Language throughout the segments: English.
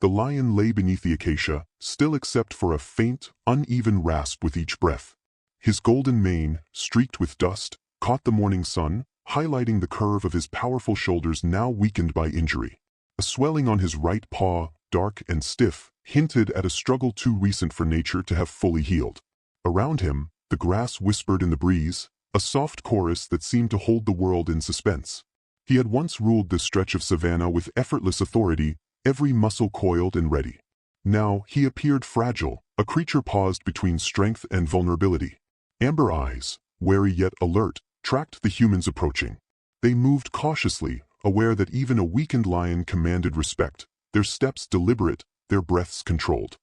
The lion lay beneath the acacia, still except for a faint, uneven rasp with each breath. His golden mane, streaked with dust, caught the morning sun, highlighting the curve of his powerful shoulders now weakened by injury. A swelling on his right paw, dark and stiff, hinted at a struggle too recent for nature to have fully healed. Around him, the grass whispered in the breeze, a soft chorus that seemed to hold the world in suspense. He had once ruled this stretch of savanna with effortless authority, every muscle coiled and ready. Now he appeared fragile, a creature paused between strength and vulnerability. Amber eyes, wary yet alert, tracked the humans approaching. They moved cautiously, aware that even a weakened lion commanded respect, their steps deliberate, their breaths controlled.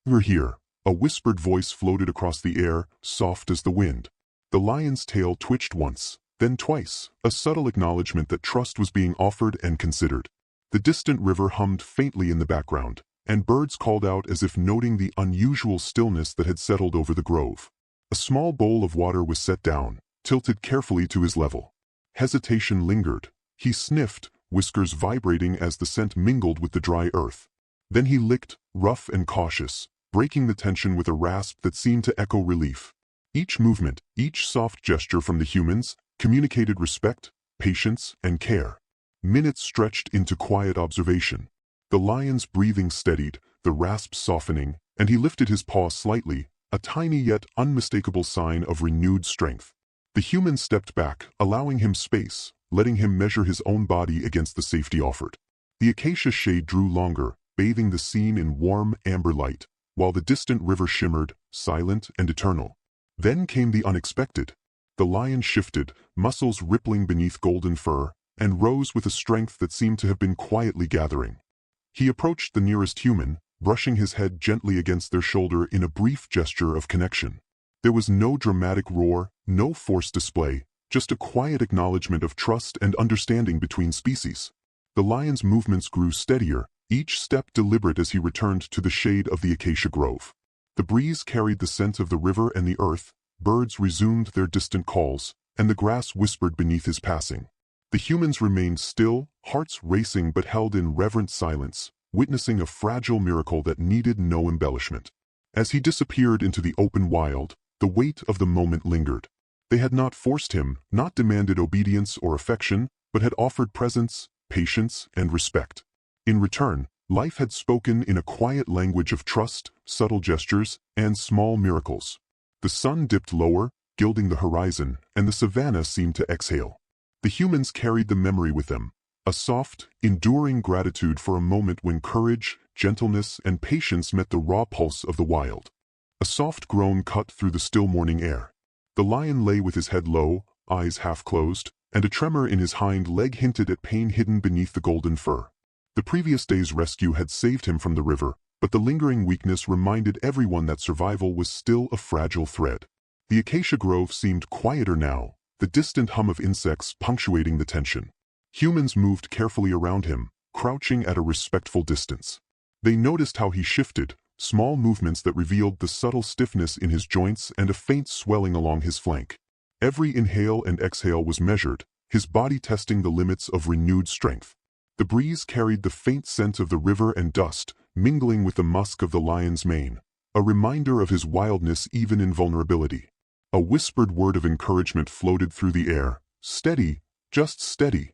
"We're here," a whispered voice floated across the air, soft as the wind. The lion's tail twitched once, then twice, a subtle acknowledgement that trust was being offered and considered. The distant river hummed faintly in the background, and birds called out as if noting the unusual stillness that had settled over the grove. A small bowl of water was set down, tilted carefully to his level. Hesitation lingered. He sniffed, whiskers vibrating as the scent mingled with the dry earth. Then he licked, rough and cautious, breaking the tension with a rasp that seemed to echo relief. Each movement, each soft gesture from the humans, communicated respect, patience, and care. Minutes stretched into quiet observation. The lion's breathing steadied, the rasp softening, and he lifted his paw slightly, a tiny yet unmistakable sign of renewed strength. The human stepped back, allowing him space, letting him measure his own body against the safety offered. The acacia shade drew longer, bathing the scene in warm, amber light, while the distant river shimmered, silent and eternal. Then came the unexpected. The lion shifted, muscles rippling beneath golden fur, and rose with a strength that seemed to have been quietly gathering. He approached the nearest human, brushing his head gently against their shoulder in a brief gesture of connection. There was no dramatic roar, no forced display, just a quiet acknowledgement of trust and understanding between species. The lion's movements grew steadier, each step deliberate as he returned to the shade of the acacia grove. The breeze carried the scent of the river and the earth, birds resumed their distant calls, and the grass whispered beneath his passing. The humans remained still, hearts racing but held in reverent silence, witnessing a fragile miracle that needed no embellishment. As he disappeared into the open wild, the weight of the moment lingered. They had not forced him, not demanded obedience or affection, but had offered presence, patience, and respect. In return, life had spoken in a quiet language of trust, subtle gestures, and small miracles. The sun dipped lower, gilding the horizon, and the savanna seemed to exhale. The humans carried the memory with them, a soft, enduring gratitude for a moment when courage, gentleness, and patience met the raw pulse of the wild. A soft groan cut through the still morning air. The lion lay with his head low, eyes half closed, and a tremor in his hind leg hinted at pain hidden beneath the golden fur. The previous day's rescue had saved him from the river, but the lingering weakness reminded everyone that survival was still a fragile thread. The acacia grove seemed quieter now, the distant hum of insects punctuating the tension. Humans moved carefully around him, crouching at a respectful distance. They noticed how he shifted, small movements that revealed the subtle stiffness in his joints and a faint swelling along his flank. Every inhale and exhale was measured, his body testing the limits of renewed strength. The breeze carried the faint scent of the river and dust, mingling with the musk of the lion's mane, a reminder of his wildness even in vulnerability. A whispered word of encouragement floated through the air, "Steady, just steady."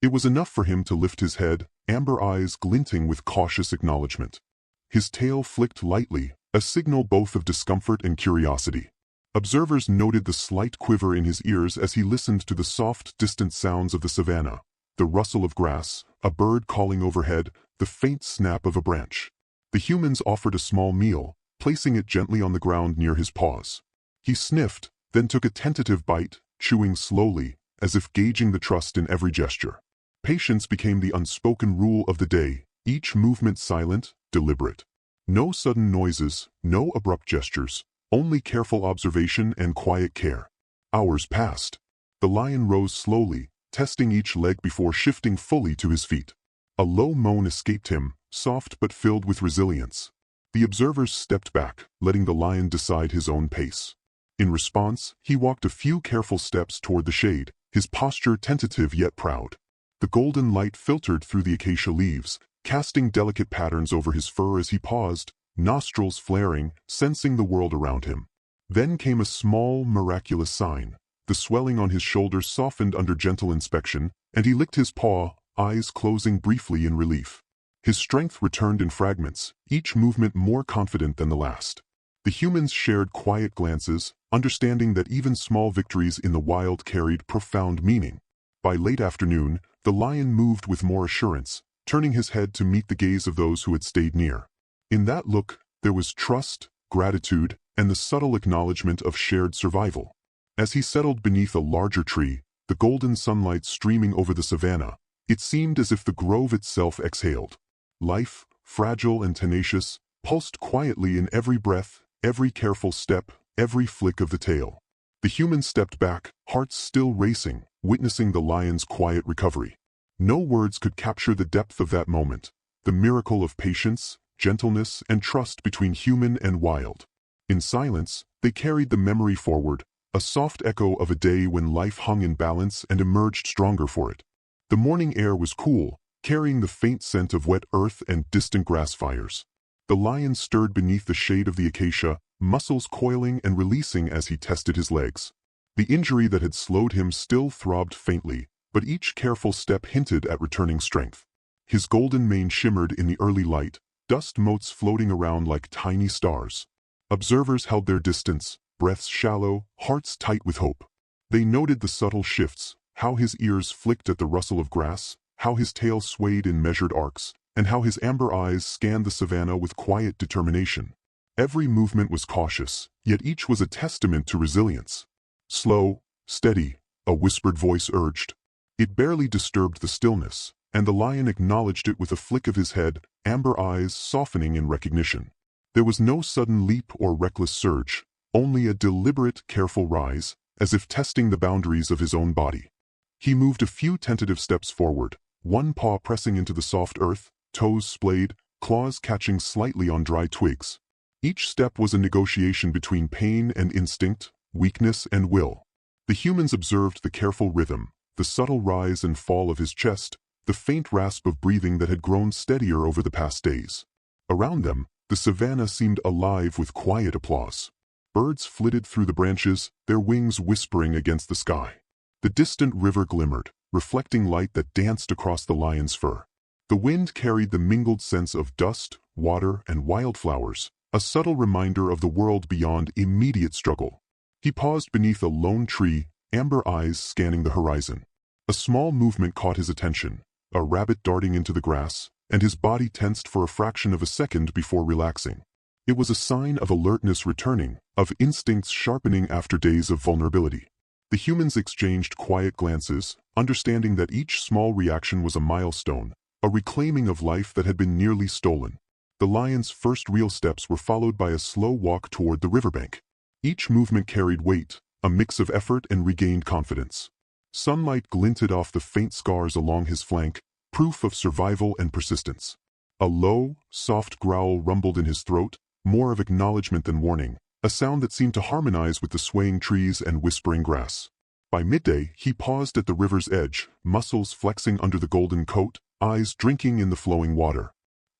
It was enough for him to lift his head, amber eyes glinting with cautious acknowledgement. His tail flicked lightly, a signal both of discomfort and curiosity. Observers noted the slight quiver in his ears as he listened to the soft, distant sounds of the savanna, the rustle of grass, a bird calling overhead, the faint snap of a branch. The humans offered a small meal, placing it gently on the ground near his paws. He sniffed, then took a tentative bite, chewing slowly, as if gauging the trust in every gesture. Patience became the unspoken rule of the day, each movement silent, deliberate. No sudden noises, no abrupt gestures, only careful observation and quiet care. Hours passed. The lion rose slowly, testing each leg before shifting fully to his feet. A low moan escaped him, soft but filled with resilience. The observers stepped back, letting the lion decide his own pace. In response, he walked a few careful steps toward the shade, his posture tentative yet proud. The golden light filtered through the acacia leaves, casting delicate patterns over his fur as he paused, nostrils flaring, sensing the world around him. Then came a small, miraculous sign. The swelling on his shoulder softened under gentle inspection, and he licked his paw, eyes closing briefly in relief. His strength returned in fragments, each movement more confident than the last. The humans shared quiet glances, understanding that even small victories in the wild carried profound meaning. By late afternoon, the lion moved with more assurance, turning his head to meet the gaze of those who had stayed near. In that look, there was trust, gratitude, and the subtle acknowledgement of shared survival. As he settled beneath a larger tree, the golden sunlight streaming over the savanna, it seemed as if the grove itself exhaled. Life, fragile and tenacious, pulsed quietly in every breath, every careful step, every flick of the tail. The humans stepped back, hearts still racing, witnessing the lion's quiet recovery. No words could capture the depth of that moment, the miracle of patience, gentleness, and trust between human and wild. In silence, they carried the memory forward, a soft echo of a day when life hung in balance and emerged stronger for it. The morning air was cool, carrying the faint scent of wet earth and distant grass fires. The lion stirred beneath the shade of the acacia, muscles coiling and releasing as he tested his legs. The injury that had slowed him still throbbed faintly, but each careful step hinted at returning strength. His golden mane shimmered in the early light, dust motes floating around like tiny stars. Observers held their distance, breaths shallow, hearts tight with hope. They noted the subtle shifts, how his ears flicked at the rustle of grass, how his tail swayed in measured arcs, and how his amber eyes scanned the savanna with quiet determination. Every movement was cautious, yet each was a testament to resilience. Slow, steady, a whispered voice urged. It barely disturbed the stillness, and the lion acknowledged it with a flick of his head, amber eyes softening in recognition. There was no sudden leap or reckless surge, only a deliberate, careful rise, as if testing the boundaries of his own body. He moved a few tentative steps forward, one paw pressing into the soft earth, toes splayed, claws catching slightly on dry twigs. Each step was a negotiation between pain and instinct, weakness and will. The humans observed the careful rhythm, the subtle rise and fall of his chest, the faint rasp of breathing that had grown steadier over the past days. Around them, the savanna seemed alive with quiet applause. Birds flitted through the branches, their wings whispering against the sky. The distant river glimmered, reflecting light that danced across the lion's fur. The wind carried the mingled scents of dust, water, and wildflowers, a subtle reminder of the world beyond immediate struggle. He paused beneath a lone tree, amber eyes scanning the horizon. A small movement caught his attention, a rabbit darting into the grass, and his body tensed for a fraction of a second before relaxing. It was a sign of alertness returning, of instincts sharpening after days of vulnerability. The humans exchanged quiet glances, understanding that each small reaction was a milestone, a reclaiming of life that had been nearly stolen. The lion's first real steps were followed by a slow walk toward the riverbank. Each movement carried weight, a mix of effort and regained confidence. Sunlight glinted off the faint scars along his flank, proof of survival and persistence. A low, soft growl rumbled in his throat, more of acknowledgement than warning, a sound that seemed to harmonize with the swaying trees and whispering grass. By midday, he paused at the river's edge, muscles flexing under the golden coat, eyes drinking in the flowing water.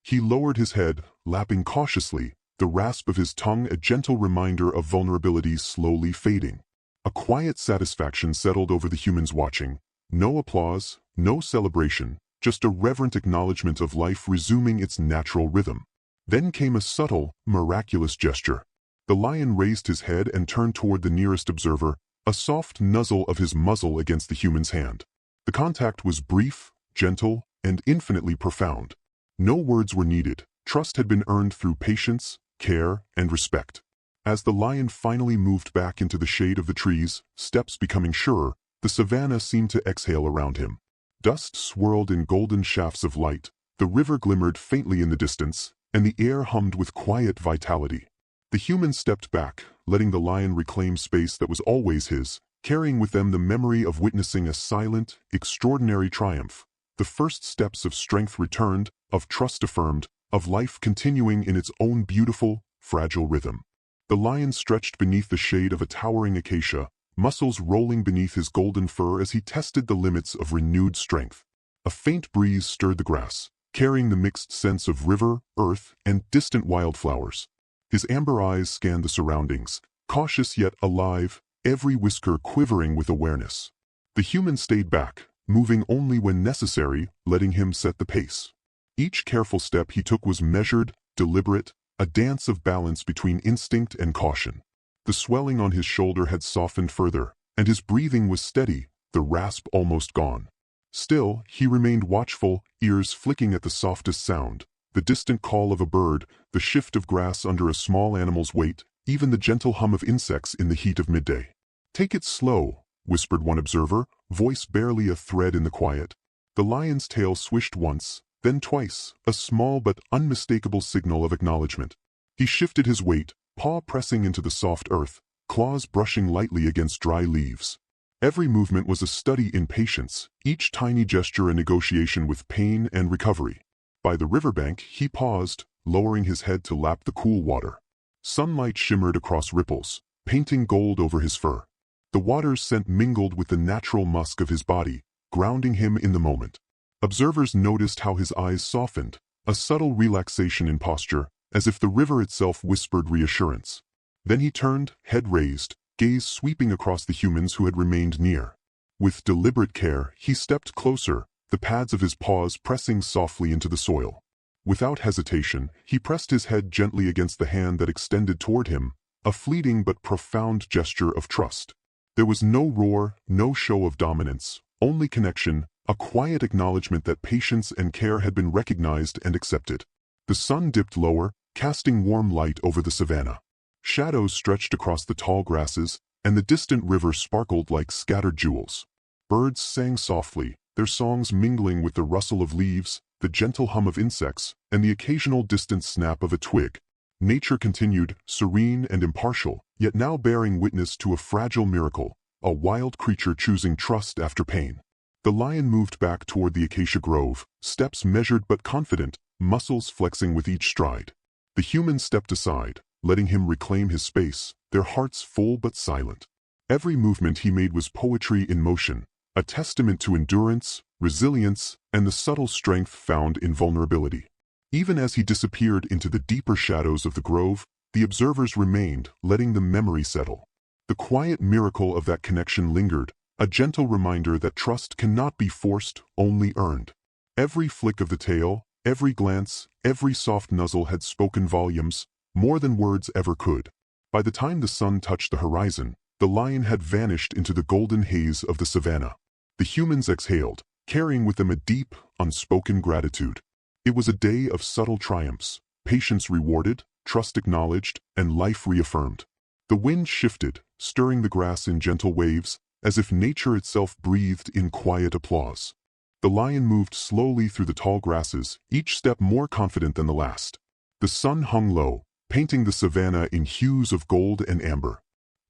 He lowered his head, lapping cautiously, the rasp of his tongue a gentle reminder of vulnerability slowly fading. A quiet satisfaction settled over the humans watching. No applause, no celebration, just a reverent acknowledgement of life resuming its natural rhythm. Then came a subtle, miraculous gesture. The lion raised his head and turned toward the nearest observer, a soft nuzzle of his muzzle against the human's hand. The contact was brief, gentle, and infinitely profound. No words were needed. Trust had been earned through patience, care, and respect. As the lion finally moved back into the shade of the trees, steps becoming surer, the savanna seemed to exhale around him. Dust swirled in golden shafts of light, the river glimmered faintly in the distance, and the air hummed with quiet vitality. The humans stepped back, letting the lion reclaim space that was always his, carrying with them the memory of witnessing a silent, extraordinary triumph. The first steps of strength returned, of trust affirmed, of life continuing in its own beautiful, fragile rhythm. The lion stretched beneath the shade of a towering acacia, muscles rolling beneath his golden fur as he tested the limits of renewed strength. A faint breeze stirred the grass, carrying the mixed scents of river, earth, and distant wildflowers. His amber eyes scanned the surroundings, cautious yet alive, every whisker quivering with awareness. The human stayed back, moving only when necessary, letting him set the pace. Each careful step he took was measured, deliberate, a dance of balance between instinct and caution. The swelling on his shoulder had softened further, and his breathing was steady, the rasp almost gone. Still, he remained watchful, ears flicking at the softest sound, the distant call of a bird, the shift of grass under a small animal's weight, even the gentle hum of insects in the heat of midday. "Take it slow," whispered one observer, voice barely a thread in the quiet. The lion's tail swished once, then twice, a small but unmistakable signal of acknowledgement. He shifted his weight, paw pressing into the soft earth, claws brushing lightly against dry leaves. Every movement was a study in patience, each tiny gesture a negotiation with pain and recovery. By the riverbank, he paused, lowering his head to lap the cool water. Sunlight shimmered across ripples, painting gold over his fur. The water's scent mingled with the natural musk of his body, grounding him in the moment. Observers noticed how his eyes softened, a subtle relaxation in posture, as if the river itself whispered reassurance. Then he turned, head raised, gaze sweeping across the humans who had remained near. With deliberate care, he stepped closer, the pads of his paws pressing softly into the soil. Without hesitation, he pressed his head gently against the hand that extended toward him, a fleeting but profound gesture of trust. There was no roar, no show of dominance, only connection, a quiet acknowledgement that patience and care had been recognized and accepted. The sun dipped lower, casting warm light over the savanna. Shadows stretched across the tall grasses, and the distant river sparkled like scattered jewels. Birds sang softly, their songs mingling with the rustle of leaves, the gentle hum of insects, and the occasional distant snap of a twig. Nature continued, serene and impartial, yet now bearing witness to a fragile miracle, a wild creature choosing trust after pain. The lion moved back toward the acacia grove, steps measured but confident, muscles flexing with each stride. The humans stepped aside, letting him reclaim his space, their hearts full but silent. Every movement he made was poetry in motion, a testament to endurance, resilience, and the subtle strength found in vulnerability. Even as he disappeared into the deeper shadows of the grove, the observers remained, letting the memory settle. The quiet miracle of that connection lingered, a gentle reminder that trust cannot be forced, only earned. Every flick of the tail, every glance, every soft nuzzle had spoken volumes, more than words ever could. By the time the sun touched the horizon, the lion had vanished into the golden haze of the savanna. The humans exhaled, carrying with them a deep, unspoken gratitude. It was a day of subtle triumphs, patience rewarded, trust acknowledged, and life reaffirmed. The wind shifted, stirring the grass in gentle waves, as if nature itself breathed in quiet applause. The lion moved slowly through the tall grasses, each step more confident than the last. The sun hung low, painting the savanna in hues of gold and amber.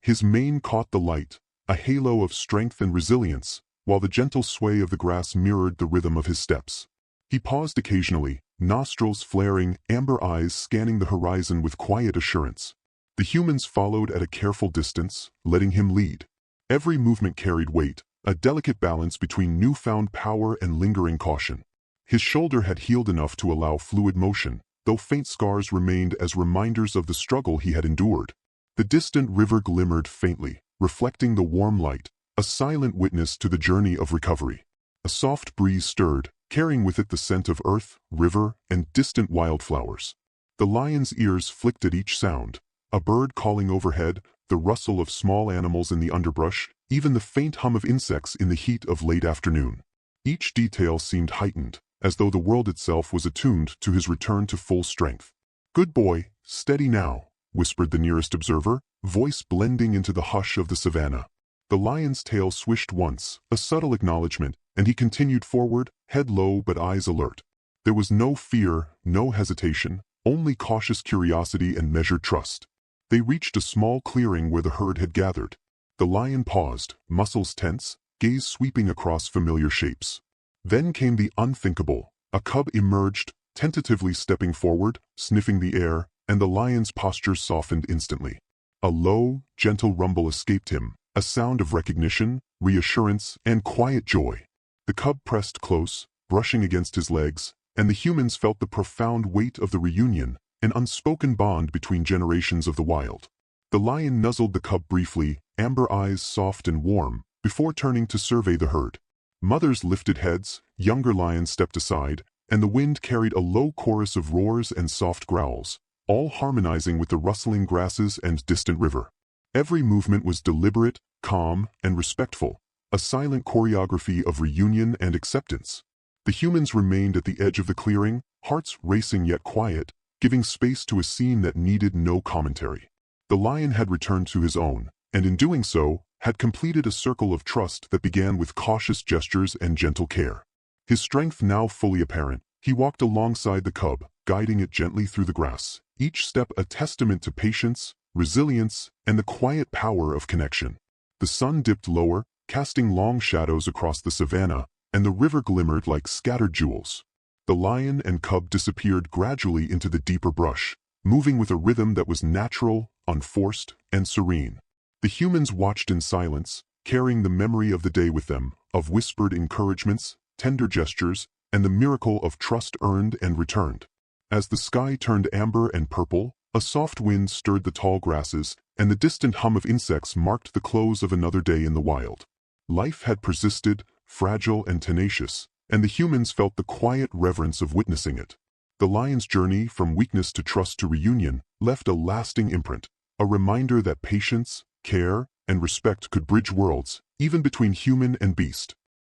His mane caught the light, a halo of strength and resilience, while the gentle sway of the grass mirrored the rhythm of his steps. He paused occasionally, nostrils flaring, amber eyes scanning the horizon with quiet assurance. The humans followed at a careful distance, letting him lead. Every movement carried weight, a delicate balance between newfound power and lingering caution. His shoulder had healed enough to allow fluid motion, though faint scars remained as reminders of the struggle he had endured. The distant river glimmered faintly, reflecting the warm light, a silent witness to the journey of recovery. A soft breeze stirred, carrying with it the scent of earth, river, and distant wildflowers. The lion's ears flicked at each sound, a bird calling overhead, the rustle of small animals in the underbrush, even the faint hum of insects in the heat of late afternoon. Each detail seemed heightened, as though the world itself was attuned to his return to full strength. "Good boy, steady now," whispered the nearest observer, voice blending into the hush of the savanna. The lion's tail swished once, a subtle acknowledgement, and he continued forward, head low but eyes alert. There was no fear, no hesitation, only cautious curiosity and measured trust. They reached a small clearing where the herd had gathered. The lion paused, muscles tense, gaze sweeping across familiar shapes. Then came the unthinkable. A cub emerged, tentatively stepping forward, sniffing the air, and the lion's posture softened instantly. A low, gentle rumble escaped him, a sound of recognition, reassurance, and quiet joy. The cub pressed close, brushing against his legs, and the humans felt the profound weight of the reunion, an unspoken bond between generations of the wild. The lion nuzzled the cub briefly, amber eyes soft and warm, before turning to survey the herd. Mothers lifted heads, younger lions stepped aside, and the wind carried a low chorus of roars and soft growls, all harmonizing with the rustling grasses and distant river. Every movement was deliberate, calm, and respectful, a silent choreography of reunion and acceptance. The humans remained at the edge of the clearing, hearts racing yet quiet, giving space to a scene that needed no commentary. The lion had returned to his own, and in doing so, had completed a circle of trust that began with cautious gestures and gentle care. His strength now fully apparent, he walked alongside the cub, guiding it gently through the grass, each step a testament to patience, resilience, and the quiet power of connection. The sun dipped lower, casting long shadows across the savanna, and the river glimmered like scattered jewels. The lion and cub disappeared gradually into the deeper brush, moving with a rhythm that was natural, unforced, and serene. The humans watched in silence, carrying the memory of the day with them, of whispered encouragements, tender gestures, and the miracle of trust earned and returned. As the sky turned amber and purple, a soft wind stirred the tall grasses, and the distant hum of insects marked the close of another day in the wild. Life had persisted, fragile and tenacious, and the humans felt the quiet reverence of witnessing it. The lion's journey from weakness to trust to reunion left a lasting imprint, a reminder that patience, care, and respect could bridge worlds, even between human and beast.